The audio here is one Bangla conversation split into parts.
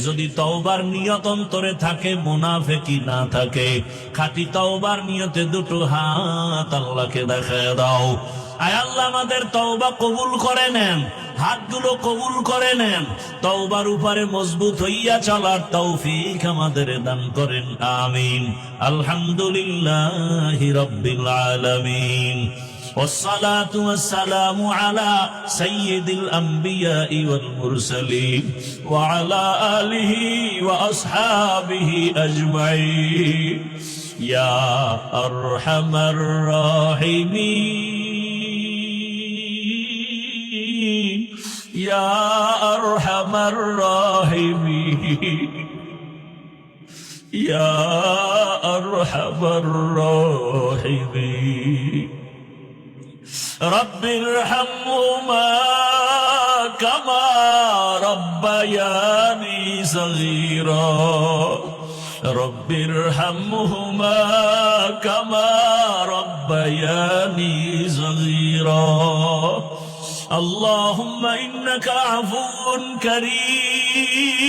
যদি তওবার নিয়ত অন্তরে থাকে, মুনাফিকি না থাকে, খাঁটি তওবার নিয়তে দুটো হাত আল্লাহকে দেখায় দাও। আয় আল্লাহ, আমাদের তওবা কবুল করে নেন, হাতগুলো কবুল করে নেন, তওবার উপরে মজবুত হইয়া চলার তৌফিক আমাদের দান করেন, আমিন। আলহামদুলিল্লাহি রাব্বিল আলামিন। والصلاة والسلام على سيد الأنبياء والمرسلين وعلى آله وأصحابه أجمعين يا أرحم الراحمين يا أرحم الراحمين يا أرحم الراحمين رب ارحمهما كما ربياني صغيرا رب ارحمهما كما ربياني صغيرا اللهم إنك عفو كريم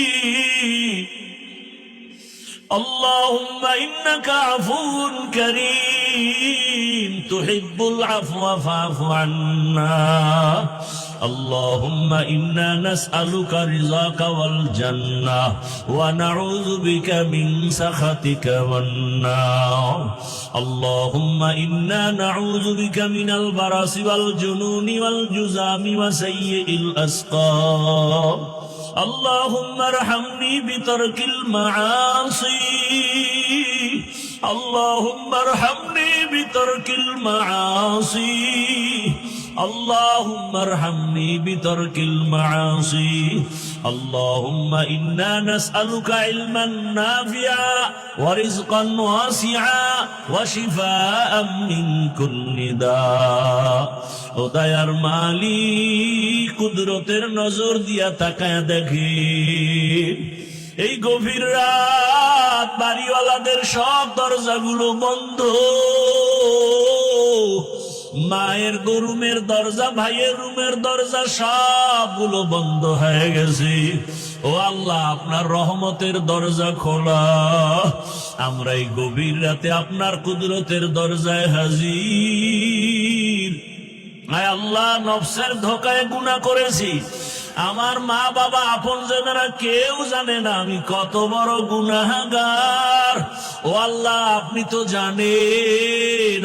اللهم إنك عفو كريم تحب العفو فاعف عنا اللهم إنا نسألك رضاك والجنة ونعوذ بك من سخطك والنار اللهم إنا نعوذ بك من البرص والجنون والجذام وسيء الأسقام اللهم ارحمني بترك المعاصي اللهم ارحمني بترك المعاصي اللهم ارحمني بترك المعاصي اللهم إنا نسألك علما نافعا ورزقا واسعا وشفاء من كل داء ও দয়ার মালিক, কুদরতের নজর দিয়া তাকায় দেখি এই গভীর রাত বাড়িওয়ালাদের সব দরজাগুলো বন্ধ, মায়ের রুমের দরজা, ভাইয়ের রুমের দরজা সবগুলো বন্ধ হয়ে গেছে। ও আল্লাহ, আপনার রহমতের দরজা খোলা, আমরা এই গভীর রাতে আপনার কুদরতের দরজায় হাজির। আয় আল্লাহ, নফসের ধোকায় গুনাহ করেছি, আমার মা বাবা আপনজনেরা কেউ জানে না আমি কত বড় গুনাহগার। ও আল্লাহ, আপনি তো জানেন।